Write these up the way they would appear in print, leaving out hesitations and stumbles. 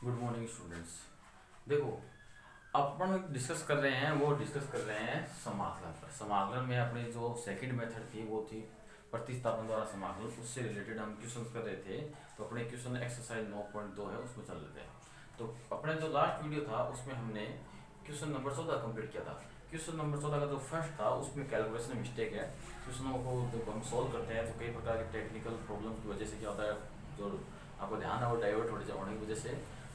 Good morning students. देखो, अपन discuss कर रहे हैं समाकलन पर। समाकलन में अपनी जो सेकंड मेथड थी वो थी प्रतिस्थापन द्वारा समाकलन। उससे रिलेटेड हम क्वेश्चन कर रहे थे। तो अपने क्वेश्चन एक्सरसाइज 9.2 है, उसमें चल रहे थे। तो अपने जो लास्ट वीडियो था उसमें हमने क्वेश्चन नंबर 14 कंप्लीट किया था। क्वेश्चन नंबर 14 का जो फर्स्ट था उसमें कैलकुलेशन मिस्टेक है। क्वेश्चनों को जब हम सॉल्व करते हैं तो कई प्रकार के टेक्निकल प्रॉब्लम की वजह से क्या होता है, जो आपको ध्यान है वो डाइवर्ट होने की वजह से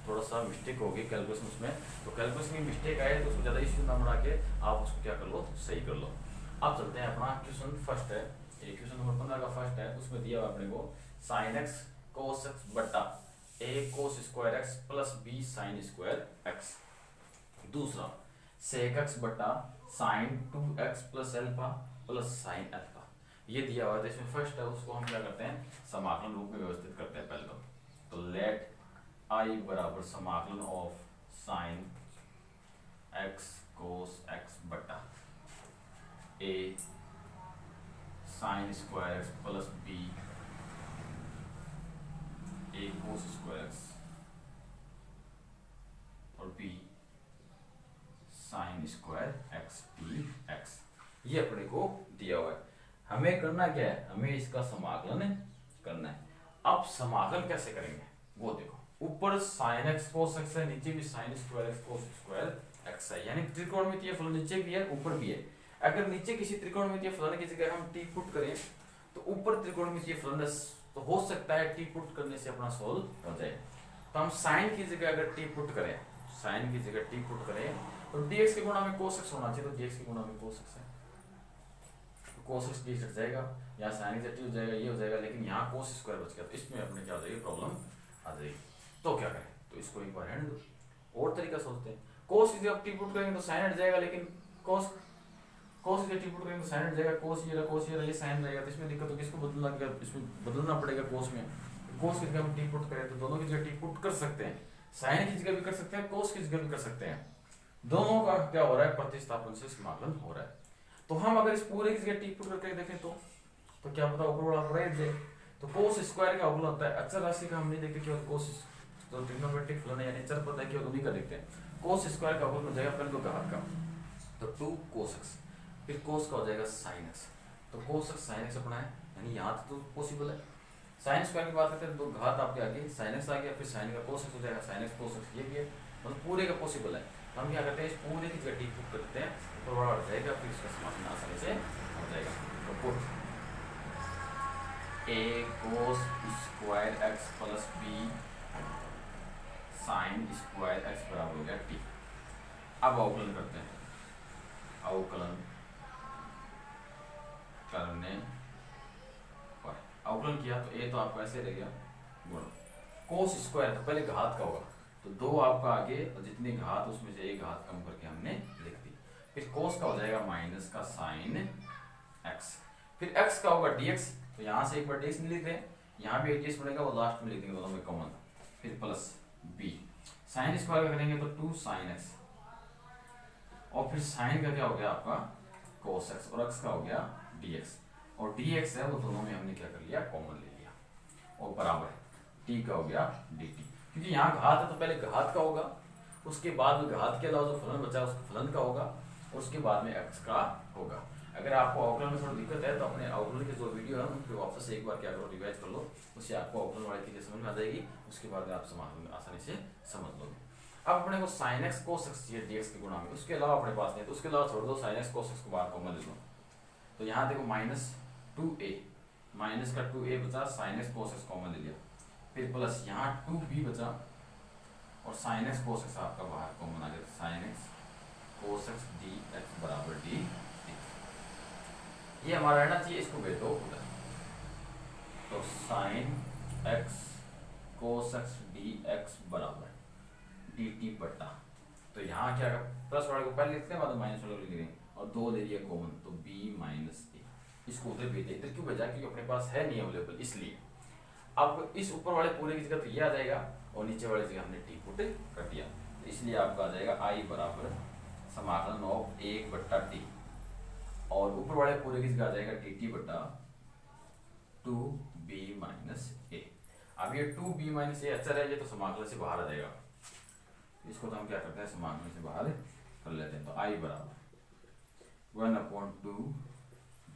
थोड़ा सा मिस्टेक होगी कैलकुलेशन उसमें। तो कैलकुलेशन में मिस्टेक आए तो उसको ज़्यादा इश्यू ना बना के आप उसको क्या कर लो, सही कर लो। अब चलते हैं, अपना क्वेश्चन फर्स्ट है, ये क्वेश्चन नंबर 15 का फर्स्ट है। उसमें दिया हुआ अपने को साइन एक्स कोस एक्स बटा a cos square x plus b sine square x. दूसरा सेक एक्स बटा sine 2x plus alpha plus sine alpha. ये दिया हुआ है। इसमें फर्स्ट है, उसको हम क्या करते हैं, समाकलन रूप में व्यवस्थित करते हैं पहले तो लेट आई बराबर समाकलन of sine x cos x बटा a sine square x plus b a cos square x और b sine square x d x. ये अपने को दिया हुआ है। हमें करना क्या है, हमें इसका समाकलन करना है। अब समाकलन कैसे करेंगे वो देखो, ऊपर साइन एक्स कोस एक्स है, नीचे भी साइन स्क्वायर एक्स कोस स्क्वायर एक्स है, यानी त्रिकोणमितीय फलन नीचे भी है ऊपर भी है। अगर नीचे किसी त्रिकोणमितीय फलन की जगह हम टी पुट करें तो ऊपर त्रिकोणमितीय फलन तो हो सकता है टी पुट करने से अपना सोल्व हो जाए। तो हम साइन की जगह अगर टी पुट करें, साइन की जगह टी पुट करें तो dx के गुणा में cos x होना चाहिए। तो dx के गुणा में cos x है, तो cos x dx हट जाएगा, यहाँ sin x हो जाएगा, ये हो जाएगा, लेकिन यहाँ cos स्क्वायर बच गया। तो इसमें अपने क्या हो जाएगी, प्रॉब्लम आ जाएगी। तो क्या करें, तो इसको एक बार रहने दो, और तरीका सोचते हैं। cos की जब टी पुट करेंगे तो sin हट जाएगा, लेकिन cos की जब टी पुट करेंगे तो sin हट जाएगा, cos ये sin रहेगा। तो इसमें दिक्कत होगी, इसको बदलना, इसमें बदलना पड़ेगा cos में। cos की जगह हम टी पुट करें तो दोनों की जगह टी पुट कर सकते हैं, sin की जगह भी कर सकते हैं, cos की जगह भी कर सकते हैं। दोनों का क्या हो रहा है, प्रतिस्थापन से समाकलन हो रहा है। तो हम अगर इस पूरे की जगह टी पुट करके देखें तो क्या पता ऊपर वाला रह जाए। तो cos स्क्वायर का अवकलन होता है, अचर राशि का हम नहीं देखते, केवल cos तो ट्रिग्नोमेट्रिक फलन है यानी चर पद है, केवल उन्हीं का देखते हैं। cos स्क्वायर का अवकलन हो जाएगा पहले तो घात का, तो 2 cos x, फिर cos का हो जाएगा sin x। तो cos x sin x अपना है, यानी यहाँ तो पॉसिबल है। sin स्क्वायर की बात करते हैं तो घात आपके आगे sin x आ गया, फिर sin का cos x हो जाएगा, sin x cos x ये भी है, मतलब पूरे का पॉसिबल है। तो हम क्या करते हैं, इस पूरे की जगह टी पुट करते हैं, ऊपर वाला हट जाएगा, फिर इसका समाकलन आसानी से हो जाएगा। तो put a cos square x plus b sine square x बराबर हो गया t। अब अवकलन करते हैं, अवकलन करने पर अवकलन किया तो a तो आपका ऐसे रह गया गुण cos स्क्वायर, तो पहले घात का होगा, तो 2 आपका आगे और जितनी घात उसमें से एक घात कम करके हमने लिख दी। फिर cos का हो जाएगा माइनस का sin x, फिर x का होगा dx, तो यहाँ से एक बार dx नहीं लिख रहे, यहाँ भी dx बनेगा, वो लास्ट में लिख देंगे दोनों में कॉमन। फिर प्लस b साइन स्क्वायर का करेंगे तो 2 sin x, और फिर साइन का क्या हो गया आपका cos x, और x का हो गया dx, और dx है वो दोनों में हमने क्या कर लिया, कॉमन ले लिया, और बराबर t का हो गया dt। क्योंकि यहाँ घात है तो पहले घात का होगा, उसके बाद में घात के अलावा जो फलन बचा है उसका फलन का होगा, और उसके बाद में x का होगा। अगर आपको अवकलन में थोड़ा दिक्कत है तो अपने अवकलन के जो वीडियो है उनको वापस एक बार क्या करो, रिवाइज कर लो, उससे आपको अवकलन वाली चीजें समझ में आ जाएगी, उसके बाद में आप समाकलन आसानी से समझ लोगे। अब अपने को sin x cos x चाहिए dx के गुणा में, उसके अलावा अपने पास नहीं, तो उसके अलावा छोड़ दो, sin x cos x को बाहर कॉमन ले लो। तो यहाँ देखो माइनस 2a, माइनस का 2a बचा, sin x cos x common ले लिया, फिर प्लस यहाँ 2b बचा, और sin x cos x आपका बाहर कॉमन आ गया, sin x cos x dx बराबर d। ये हमारा रहना चाहिए, इसको भेज दो उधर। तो sin x cos x dx बराबर dt बटा, तो यहाँ क्या प्लस वाले को पहले लिखते हैं, बाद में माइनस वाले को लिख देंगे, और 2 ले लिया कॉमन, तो b माइनस a, इसको उधर भेज दें। इधर क्यों भेजा, क्योंकि अपने पास है नहीं अवेलेबल, इसलिए। अब इस ऊपर वाले पूरे की जगह तो ये आ जाएगा, और नीचे वाली जगह हमने टी पुट कर दिया, तो इसलिए आपका आ जाएगा आई बराबर समाकलन ऑफ 1 बट्टा टी, और ऊपर वाले पूरे की जगह आ जाएगा डी टी बट्टा 2b माइनस ए। अब ये 2b माइनस ए अच्छा है, ये तो समाकलन से बाहर आ जाएगा, इसको तो हम क्या करते हैं समाकलन से बाहर कर लेते हैं। तो आई बराबर 1/2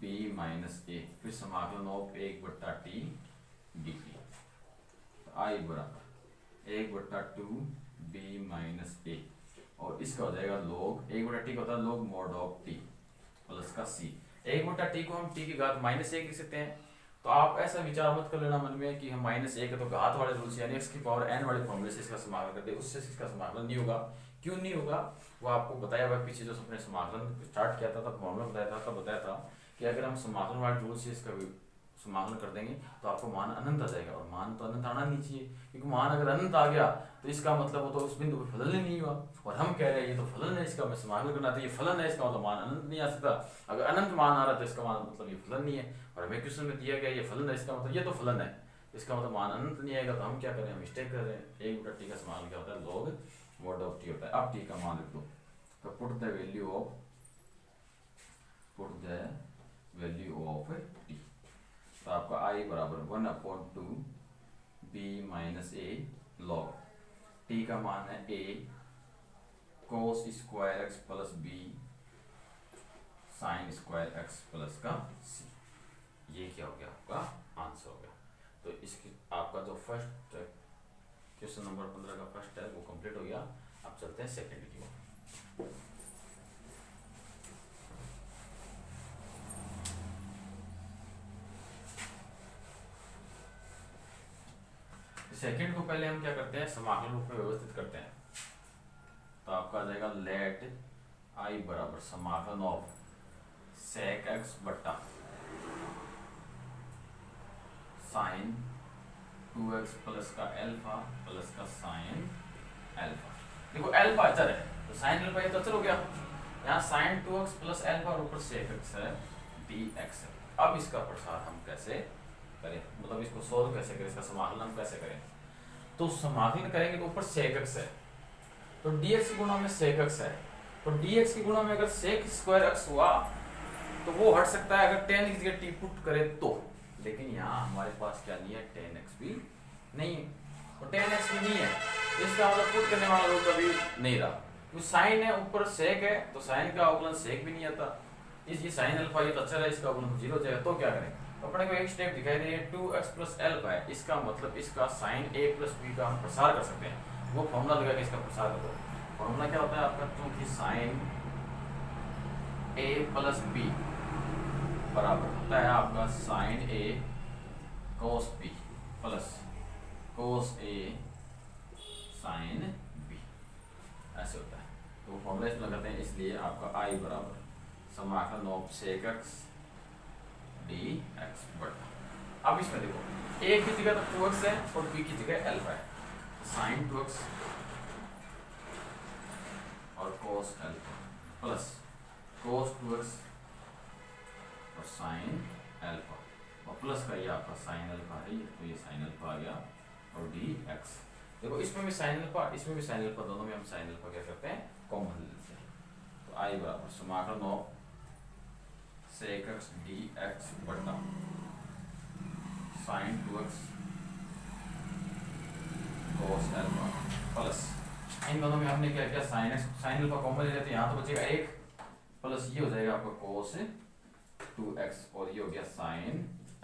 b माइनस ए, फिर समाकलन ऑफ 1/t dt। तो आई बराबर 1/2 b माइनस ए, और इसका हो जाएगा log 1/t का होता है log mod of t plus का c। 1/t को हम t की घात -1 लिख सकते हैं। तो आप ऐसा विचार मत कर लेना मन में कि हम -1 है तो घात वाले रूल से यानी x की पावर n वाले फॉर्मूले से इसका समाकलन कर दे, उससे इसका समाकलन नहीं होगा। क्यों नहीं होगा वो आपको बताया हुआ पीछे जो अपने समाकलन स्टार्ट किया था तब फॉर्मूला बताया था, तब बताया था कि अगर हम समाकलन वाले रूल से इसका समाकलन कर देंगे तो आपको मान अनंत आ जाएगा, और मान तो अनंत आना नहीं चाहिए, क्योंकि मान अगर अनंत आ गया तो इसका मतलब वो तो उस बिंदु पर फलन ही नहीं हुआ। और हम कह रहे हैं ये तो फलन है, इसका हमें समाकलन करना था, ये फलन है, इसका मतलब मान अनंत नहीं आ सकता। अगर अनंत मान आ रहा है तो इसका मान मतलब ये फलन नहीं है, और हमें क्वेश्चन में दिया गया ये फलन है, इसका मतलब ये तो फलन है, इसका मतलब मान अनंत नहीं आएगा। तो हम क्या करें, हम मिस्टेक कर रहे हैं। 1/t का समाकलन क्या होता है, log mod ऑफ t होता है। अब t का मान लिख दो, तो put the value of t। तो आपका i बराबर 1/2 b माइनस ए log t का मान है a cos square x plus b sine square x plus का c। ये क्या हो गया, आपका आंसर हो गया। तो इसकी आपका जो फर्स्ट क्वेश्चन नंबर 15 का फर्स्ट है वो कंप्लीट हो गया। अब चलते हैं सेकंड की ओर। सेकंड को पहले हम क्या करते हैं, समाकलन रूप में व्यवस्थित करते हैं। तो आपका आ जाएगा लेट आई बराबर समाकलन ऑफ sec x बट्टा साइन 2x प्लस का एल्फा प्लस का साइन एल्फा। देखो एल्फा अचर है तो साइन एल्फा ये तो अचर हो गया, यहाँ साइन 2x प्लस एल्फा और ऊपर sec x है dx है। अब इसका प्रसार हम कैसे करें, मतलब इसको सोल्व कैसे करें, इसका समाकलन हम कैसे करें। तो समाकलन करेंगे तो ऊपर sec x है, तो dx की गुणा में sec x है, तो dx की गुणा में अगर sec स्क्वायर x हुआ तो वो हट सकता है अगर tan की जगह t पुट करे तो। लेकिन यहाँ हमारे पास क्या नहीं है, tan x भी नहीं है, और tan x भी नहीं है, इसका मतलब पुट करने वाला रूल कभी नहीं रहा। तो साइन है ऊपर sec है तो साइन का अवकलन sec भी नहीं आता, ये साइन अल्फा ये तो अच्छा है, इसका अवकलन 0 हो जाएगा। तो क्या करें, तो अपने को एक स्टेप दिखाई दे रही है 2x प्लस एल्फा है, इसका मतलब इसका साइन a प्लस b का हम प्रसार कर सकते हैं। वो फॉर्मूला लगा के इसका प्रसार कर दो। फॉर्मूला क्या होता है आपका, क्योंकि साइन a प्लस b बराबर होता है आपका sine a cos b plus cos a sine b, ऐसे होता है। तो वो फॉर्मूला इसमें लगाते हैं, इसलिए आपका i बराबर समाकलन ऑफ sec x dx बटा। अब इसमें देखो a की जगह तो 2x है और b की जगह एल्फा है, साइन 2x और cos alpha plus cos 2x और साइन एल्फा, और प्लस का ये आपका साइन एल्फा है, तो ये साइन एल्फा आ गया और dx। देखो इसमें भी साइन एल्फा इसमें भी साइन एल्फा, दोनों में हम साइन एल्फा क्या करते हैं, कॉमन लेते हैं। तो i बराबर समाकलन ऑफ sec x dx बटा sine 2x cos alpha plus इन दोनों में हमने क्या किया, sine x sine alpha common ले लेते हैं, यहाँ तो बचेगा 1 प्लस ये हो जाएगा आपका cos 2x और ये हो गया साइन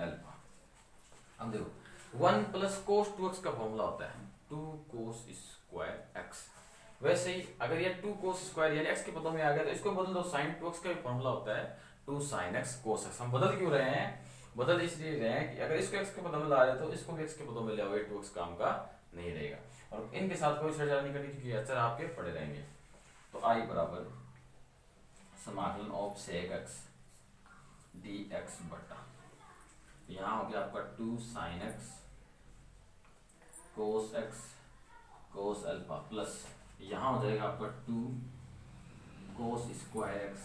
एल्फा। अब देखो 1 प्लस cos 2x का फॉर्मूला होता है 2 cos स्क्वायर x। वैसे ही अगर ये 2 cos स्क्वायर यानी x के पदों में आ गया तो इसको बदल दो, साइन 2x का भी फॉर्मूला होता है 2 sin x cos x। हम बदल क्यों रहे हैं, बदल इसलिए रहे हैं कि अगर इसको x के पदों में ला रहे तो इसको भी x के पदों में ले आओगे, 2x काम का नहीं रहेगा, और इनके साथ कोई छेड़छाड़ नहीं करनी क्योंकि अचर आपके पड़े रहेंगे। तो i बराबर समाकलन ऑफ sec x dx बटा यहाँ हो गया आपका 2 sin x cos alpha plus यहाँ हो जाएगा आपका 2 cos square x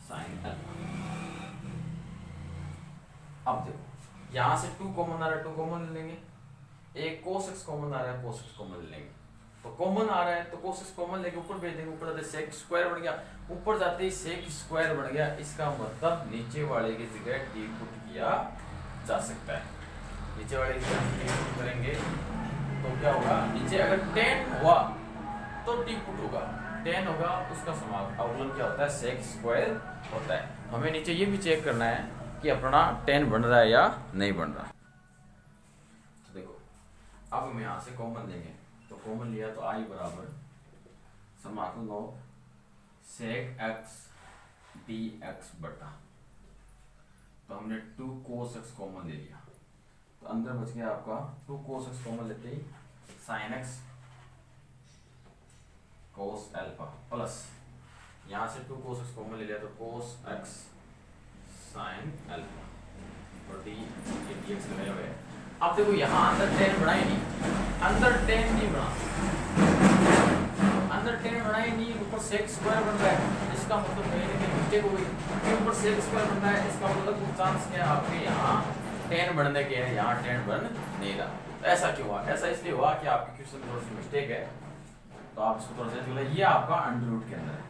sine alpha. अब देखो यहाँ से 2 कॉमन आ रहा है, 2 कॉमन ले लेंगे, एक cos x कॉमन आ रहा है, cos x कॉमन ले लेंगे। तो कॉमन आ रहा है तो cos x कॉमन लेके ऊपर भेज देंगे, ऊपर जाते sec स्क्वायर बन गया, ऊपर जाते ही sec स्क्वायर बन गया, इसका मतलब नीचे वाले की जगह t पुट किया जा सकता है। नीचे वाले की जगह t पुट करेंगे तो क्या होगा, नीचे अगर tan हुआ तो टी पुट होगा, टेन होगा, उसका समाकलन अवकलन क्या होता है, सेक स्क्वायर होता है। हमें नीचे ये भी चेक करना है कि अपना टेन बन रहा है या नहीं बन रहा। तो देखो अब हम यहाँ से कॉमन लेंगे, तो कॉमन लिया तो आई बराबर समाकलन of sec x d x बटा, तो हमने 2 cos x कॉमन ले लिया, तो अंदर बच गया आपका 2 cos x कॉमन लेते ही sin x cos alpha plus यहाँ से 2 cos x कॉमन ले लिया तो cos x sin अल्फा और डी ये dx लगाए हुए। अब देखो यहाँ अंदर टेन बना ही नहीं, अंदर टेन नहीं बना, अंदर टेन बना ही नहीं, ऊपर सेक स्क्वायर बन रहा है, इसका मतलब कहीं ना कहीं मिस्टेक हो गई, ऊपर सेक स्क्वायर बन रहा है, इसका मतलब चांस क्या है आपके यहाँ टेन बनने के हैं, यहाँ टेन बन नहीं रहा। तो ऐसा क्यों हुआ, ऐसा इसलिए हुआ कि आपके क्वेश्चन में थोड़ी सी मिस्टेक है, तो आप इसको थोड़ा सा बोला ये आपका अंडर रूट के अंदर है,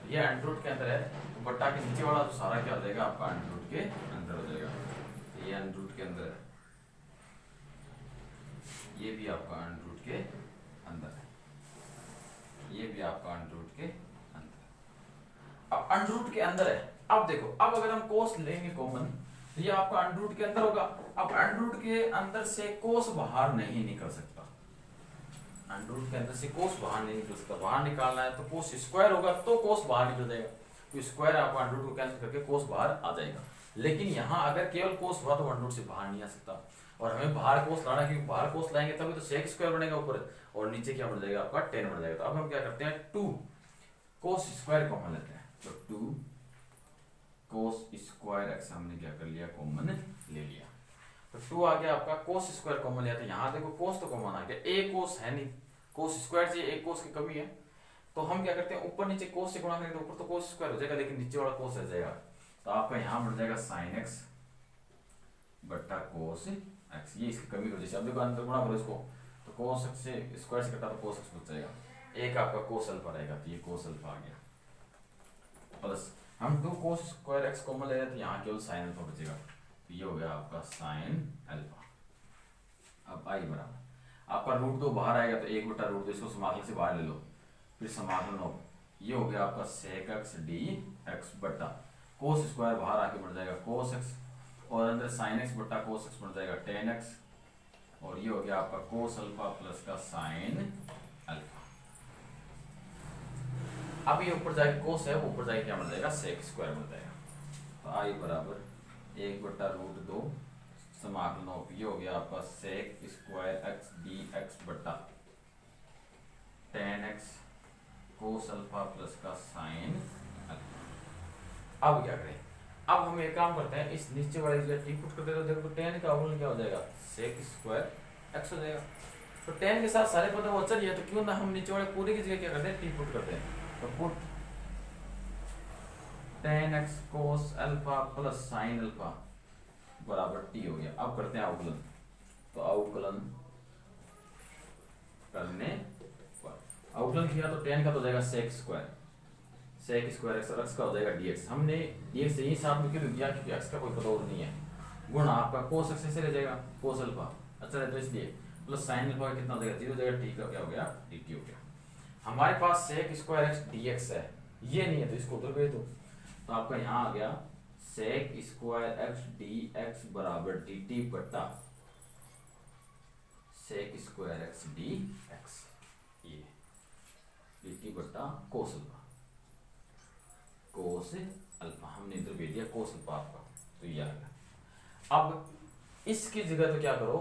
ये अंडर रूट के अंदर है, तो बट्टा के नीचे वाला तो सारा क्या हो जाएगा आपका अंडर रूट के अंदर हो जाएगा, ये अंडर रूट के अंदर है, ये भी आपका अंडर रूट के अंदर है, ये भी आपका अंडर रूट के अंदर। अब अंडर रूट के अंदर है, अब देखो अब अगर हम कोस लेंगे कॉमन तो ये आपका अंडर रूट के अंदर होगा। अब अंडर रूट के अंदर से कोस बाहर नहीं निकल सकता, अंडर रूट के अंदर से कोस बाहर नहीं निकल सकता, बाहर निकालना है तो कोस स्क्वायर होगा तो कोस बाहर निकल जाएगा, तो स्क्वायर आपका अंडर रूट को कैंसिल करके कोस बाहर आ जाएगा। लेकिन यहाँ अगर केवल कोस हुआ तो अंडर रूट से बाहर नहीं आ सकता, और हमें बाहर कोस लाना, क्योंकि बाहर कोस लाएंगे तभी तो सेक स्क्वायर बनेगा ऊपर, और नीचे क्या बन जाएगा आपका टेन बन जाएगा। तो अब हम क्या करते हैं 2 cos स्क्वायर कॉमन लेते हैं, तो 2 cos स्क्वायर x हमने क्या कर लिया कॉमन ले लिया, तो 2 आ गया आपका cos स्क्वायर कॉमन लिया, तो यहाँ देखो cos तो कॉमन आ गया, एक cos है नहीं, cos स्क्वायर से एक cos की कमी है, तो हम क्या करते हैं ऊपर नीचे cos से गुणा करेंगे तो ऊपर तो cos स्क्वायर हो जाएगा, लेकिन नीचे वाला cos रह जाएगा, तो आपका यहाँ बन जाएगा sin x बट्टा cos x, ये इसकी कमी हो जाएगी। अब देखो अंदर गुणा करो इसको, तो cos x से स्क्वायर से कटा तो cos x बच जाएगा, एक आपका cos अल्फा रहेगा, तो ये cos अल्फा आ गया, प्लस हम 2 cos स्क्वायर x कॉमन ले रहे हैं तो यहाँ केवल sin अल्फा बचेगा, तो ये हो गया आपका sin अल्फा। अब आई बराबर आपका रूट 2 बाहर आएगा तो 1 बटा रूट 2, इसको समाकलन से बाहर ले लो, फिर समाकलन हो, ये हो गया आपका sec x dx बटा cos स्क्वायर बाहर आके बढ़ जाएगा cos x, और अंदर sin x बटा cos x बढ़ जाएगा tan x, और ये हो गया आपका cos अल्फा प्लस का sin अल्फा। अब ये ऊपर जाके cos है, वो ऊपर जाके क्या बन जाएगा sec स्क्वायर बन जाएगा, तो आई बराबर 1 बटा रूट 2 समाकलन ऑफ, ये हो गया आपका sec स्क्वायर x dx बटा tan x cos alpha plus का sin अल्फा। अब क्या करें, अब हम एक काम करते हैं, इस नीचे वाले जगह टी पुट कर देते हैं, देखो tan का अवकलन क्या हो जाएगा sec स्क्वायर x हो जाएगा, तो tan के साथ सारे पद वो चल जाए, तो क्यों ना हम नीचे वाले पूरे की जगह क्या करते हैं टी पुट करते हैं, तो put tan x cos alpha plus sin alpha बराबर t हो गया। अब करते हैं अवकलन, तो अवकलन करने पर अवकलन किया तो tan का तो हो जाएगा sec स्क्वायर x का हो जाएगा dx, हमने dx से ही साथ में क्यों दिया क्योंकि x का कोई पता और नहीं है, गुणा आपका cos x से रह जाएगा cos अल्फा अच्छा है, तो इसलिए प्लस sin अल्फा कितना हो जाएगा 0 हो जाएगा, t का क्या हो गया dt हो गया। हमारे पास sec स्क्वायर x dx है, ये नहीं है तो इसको उधर भेज दो, तो आपका यहाँ आ गया sec स्क्वायर x dx बराबर dt बटा sec स्क्वायर x dx, ये dt बटा cos अल्फा, cos अल्फा हमने इधर भेज दिया cos अल्फा आपका, तो ये आ गया। अब इसकी जगह तो क्या करो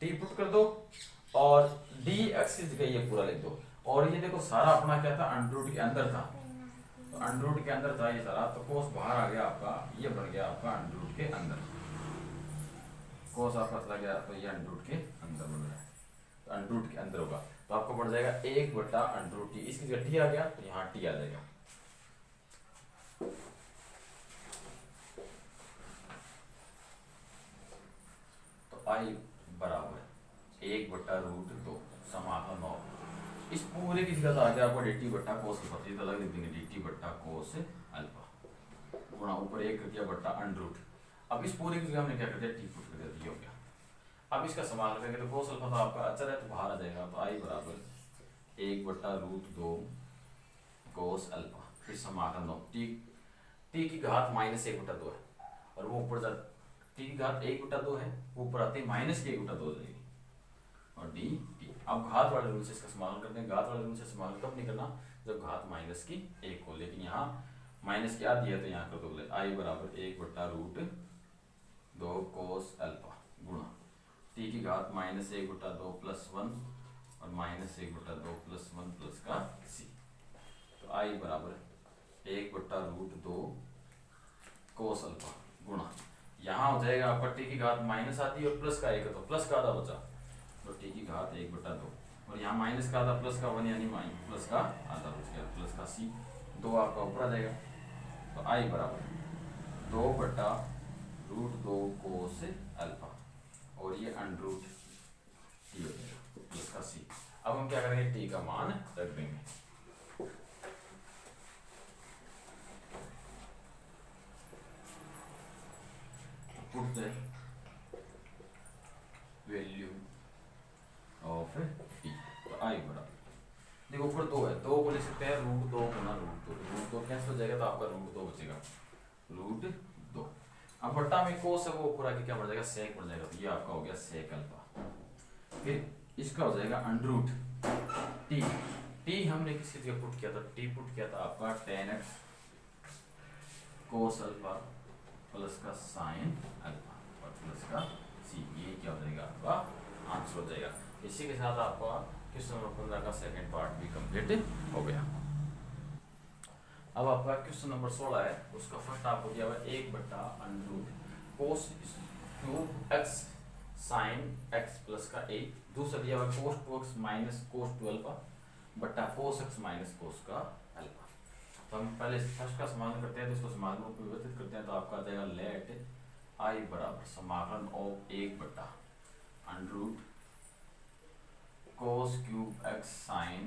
t पुट कर दो और dx की जगह ये पूरा लिख दो, और ये देखो सारा अपना क्या था अंडर रूट के अंदर था, तो अंडर रूट के अंदर था ये सारा, तो cos बाहर आ गया आपका, ये बन गया आपका अंडर रूट के अंदर, cos आपका चला गया तो ये अंडर रूट के अंदर बन रहा है, तो अंडर रूट के अंदर होगा, तो आपको बढ़ जाएगा 1 बटा अंडर रूट t, इसकी जगह t आ गया तो यहाँ t आ जाएगा, तो आई बराबर 1 बटा रूट 2 समाकलन ऑफ, इस पूरे की जगह आ गया आपको dt बट्टा cos अल्फा, तो अलग लिख देंगे dt बट्टा cos अल्फा गुणा ऊपर 1 कर दिया बट्टा अंडर रूट, अब इस पूरे की जगह हमने क्या कर दिया t पुट कर दिया, हो गया। अब इसका समाकलन करेंगे तो कोस अल्फा तो आपका अचर है तो बाहर आ जाएगा, तो आई बराबर 1/√2 कोस अल्फा। फिर समाकलन दो, टी की घात -1/2 है और वो ऊपर जाता, टी की घात 1/2 है, वो ऊपर आते -1/2 हो जाएगी और डी टी। अब घात वाले रूल से इसका समाकलन करते हैं। घात वाले रूल से समाकलन कब नहीं करना, जब घात -1 हो, लेकिन यहाँ माइनस की आधी है तो यहाँ कर दो, आई बराबर 1/√2 कोस अल्फा गुणा टी की घात -1/2 + 1 और -1/2 + 1 प्लस का सी। तो आई बराबर 1/√2 कोस अल्फा गुणा, यहाँ हो जाएगा आपका टी की घात माइनस आधी और प्लस का 1 है तो प्लस का आधा बचा, तो टी की घात 1/2 और यहाँ माइनस का आधा प्लस का 1 यानी प्लस का आधा बच गया, प्लस का सी। 2 आपका ऊपर आ जाएगा, तो आई बराबर 2/√2 कोस अल्फा और ये अंडरूट टी हो जाएगा प्लस का सी। अब हम क्या करेंगे, टी का मान रख देंगे। Put the value of T, तो आई बराबर, देखो ऊपर 2 है, 2 को लिख सकते हैं √2 गुना √2 कैंसिल हो जाएगा तो आपका √2 बचेगा, √2। अब बट्टा में कोस है वो ऊपर आके क्या बढ़ जाएगा, सेक बढ़ जाएगा, तो ये आपका हो गया सेक अल्फा। फिर इसका हो जाएगा अंडरूट टी, टी हमने किसकी जगह पुट किया था, टी पुट किया था आपका tan x cos alpha plus का साइन अल्फा और प्लस का सी, ये क्या हो जाएगा आपका आंसर हो जाएगा। इसी के साथ आपका क्वेश्चन नंबर 15 का सेकंड पार्ट भी कंप्लीट हो गया। अब आपका क्वेश्चन नंबर 16 है, उसका फर्स्ट आपको दिया हुआ 1/√2 cos cube x sine x plus का a, दूसरा दिया हुआ cos 2x minus cos 2 alpha बट्टा cos x माइनस cos का अल्फा। तो हम पहले फर्स्ट का समाकलन करते हैं, तो इसको समाकलन में परिवर्तित करते हैं, तो आपका आ जाएगा लेट आई बराबर समाकलन of 1/√2 cos cube x sine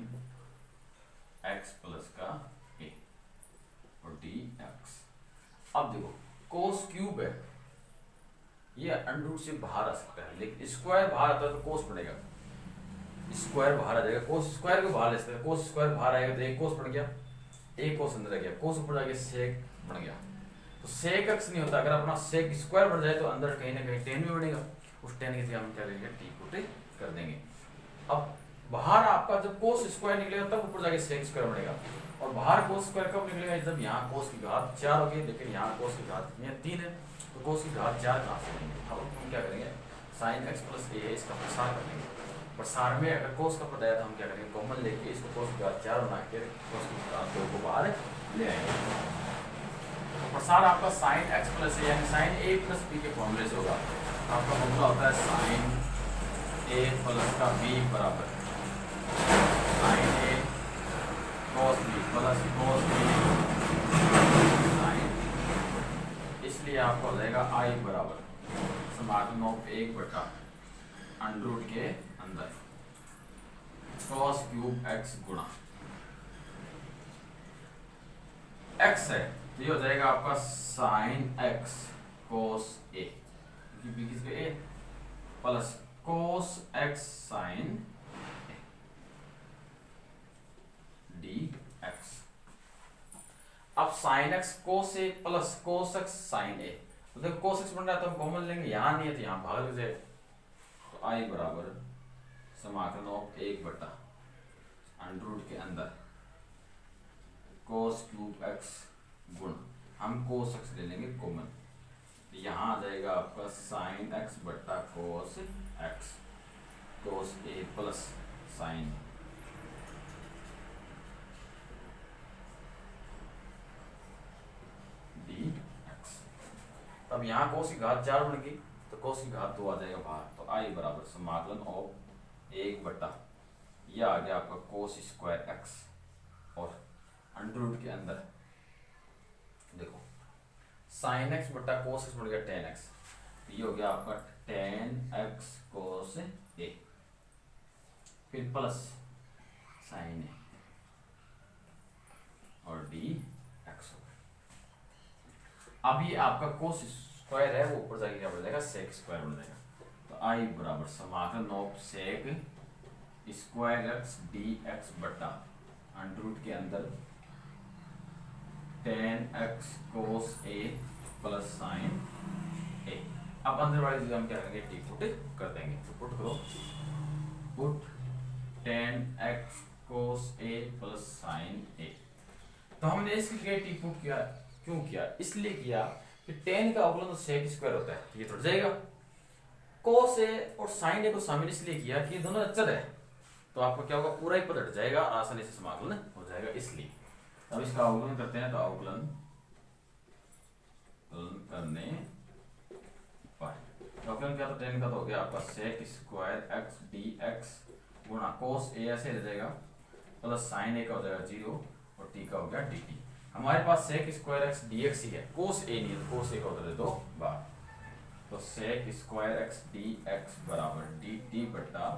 x plus का a और dx। अब देखो cos क्यूब है, ये अंडरूट से बाहर आ सकता है, लेकिन स्क्वायर बाहर आता है तो कोस बनेगा, स्क्वायर बाहर आ जाएगा, कोस स्क्वायर को बाहर ले सकते हैं, कोस स्क्वायर बाहर आएगा तो एक कोस बन गया, एक कोस अंदर आ गया, कोस ऊपर जाके सेक बन गया। तो सेक एक्स नहीं होता, अगर अपना सेक स्क्वायर बढ़ जाए तो अंदर कहीं ना कहीं टेन भी बनेगा, उस टेन की जगह हम क्या करेंगे टी पुट कर देंगे। अब बाहर आपका जब कोस स्क्वायर निकलेगा तब ऊपर जाके सेक स्क्वायर बनेगा, और बाहर कोस स्क्वायर कब निकलेगा, जब यहाँ कोस की घात 4 होगी, लेकिन यहाँ कोस की घात 3 है, तो कोस की घात 4 कहाँ से लेंगे। अब हम क्या करेंगे साइन x प्लस a इसका प्रसार कर लेंगे, प्रसार में अगर कोस का पद आया तो हम क्या करेंगे कॉमन लेके इसको कोस की घात 4 बना के कोस की घात 2 को बाहर ले आएंगे। तो प्रसार आपका साइन x प्लस a यानी साइन a प्लस b के फॉर्मूले से होगा, आपका फॉर्मूला होता है साइन a प्लस का b बराबर sine a cos b plus cos b sine, इसलिए आपको हो जाएगा i बराबर समाकलन ऑफ 1/√2 के अंदर cos क्यूब x गुणा x है तो ये हो जाएगा आपका sine x cos a plus cos x sine dx। अब sine x cos a plus cos x sine a, तो देखो cos x बन रहा है तो हम कॉमन लेंगे, यहाँ नहीं है तो यहाँ भाग ले जाए, तो i बराबर समाकलन ऑफ 1/√2 के अंदर cos क्यूब x गुण हम cos x ले लेंगे कॉमन, यहाँ आ जाएगा आपका साइन x बट्टा cos x cos a plus sign dx। तब यहाँ cos की घात 4 बन गई तो cos की घात 2 आ जाएगा बाहर, तो i बराबर समाकलन ऑफ 1/, यह आ गया आपका cos स्क्वायर x और अंडररूट के अंदर देखो साइन x बट्टा cos x बन गया tan x, ये हो गया आपका tan x cos a फिर प्लस साइन a और dx हो गया। अब ये आपका cos स्क्वायर है वो ऊपर जाके क्या बन जाएगा sec स्क्वायर बन जाएगा, तो आई बराबर समाकलन of sec square x d x बटा अंडर रूट के अंदर tan x cos a plus sine a. अब अंदर वाली जगह हम क्या करेंगे, टी पुट कर देंगे। तो पुट करो, put ten x cos a plus sine ए। तो हमने इसके लिए टी पुट किया, क्यों किया, इसलिए किया कि टेन का अवकलन तो सेक स्क्वायर होता है, ये टूट जाएगा। कोस ए और साइन ए को शामिल इसलिए किया कि ये दोनों अचर है, तो आपको क्या होगा, पूरा ही पद हट जाएगा, आसानी से समाकलन हो जाएगा। इसलिए अब इसका अवकलन करते हैं। तो अवकलन करने पर अवकलन क्या, तो टेन का तो हो गया आपका sec square x d x गुणा कोस ए ऐसे रह जाएगा प्लस साइन ए का हो जाएगा 0 और टी का हो गया डी टी। हमारे पास sec square x d x ही है, कोस ए नहीं है, तो कोस ए का उधर दे दो बाहर। तो sec square x d x बराबर डी टी बटा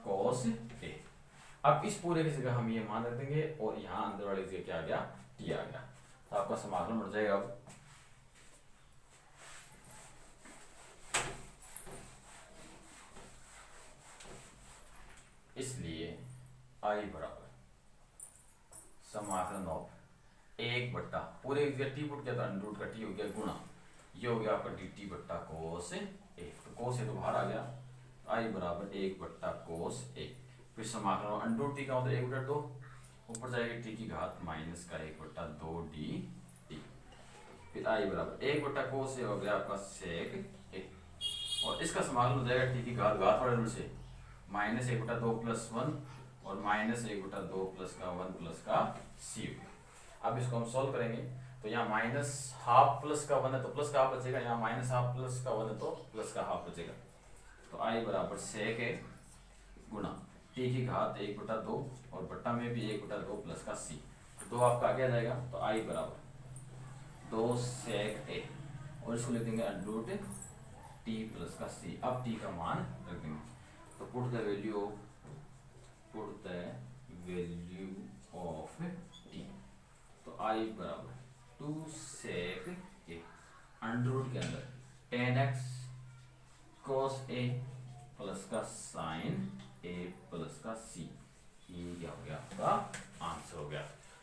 कोस ए। अब इस पूरे की जगह हम ये मान रख देंगे और यहाँ अंदर वाली जगह क्या आ गया, टी आ गया। तो आपका समाकलन बढ़ जाएगा। अब इसलिए आई बराबर समाकलन ऑफ 1 बट्टा पूरे टी पुट किया था, अंडर रूट का टी हो गया गुणा ये हो गया आपका डी टी बट्टा कोस ए। तो कोस ए तो बाहर आ गया, आई बराबर 1 बट्टा कोस ए। फिर समाकलन अंडर रूट टी का मतलब 1 बट्टा 2, ऊपर जाएगी टी की घात माइनस का 1 बट्टा 2 डी टी। फिर आई बराबर 1 बट्टा कोस ए हो गया आपका सेक ए, और इसका समाकलन हो जाएगा टी की घात वाले रूल से माइनस 1 बट्टा 2 प्लस 1 और माइनस 1 बटा 2 प्लस का 1 प्लस का सी। अब इसको हम सॉल्व करेंगे। तो यहाँ माइनस हाफ प्लस का 1 है तो प्लस का हाफ बचेगा, यहाँ माइनस हाफ प्लस का 1 है तो प्लस का हाफ बचेगा। तो आई बराबर सेक है गुणा टी की घात 1 बटा 2 और बट्टा में भी 1 बटा 2 प्लस का सी। तो 2 आपका आगे आ जाएगा। तो आई बराबर 2 सेक ए और इसको लिख देंगे अंडर रूट टी प्लस का सी। अब टी का मान रख देंगे। तो put the value of T. तो आई बराबर 2 सेक ए अंडर रूट के अंदर 10x cos ए प्लस का साइन ए प्लस का सी। ये क्या हो गया, आपका आंसर हो गया।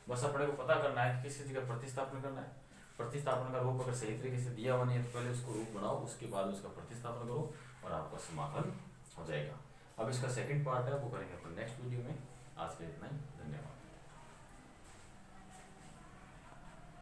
बस अपने को पता करना है कि किसी जगह प्रतिस्थापन करना है। प्रतिस्थापन का रूप अगर सही तरीके से दिया हुआ नहीं है तो पहले उसको रूप बनाओ, उसके बाद उसका प्रतिस्थापन करो और आपका समाकलन हो जाएगा। अब इसका सेकंड पार्ट है वो करेंगे अपन नेक्स्ट वीडियो में। आज के इतना ही, धन्यवाद।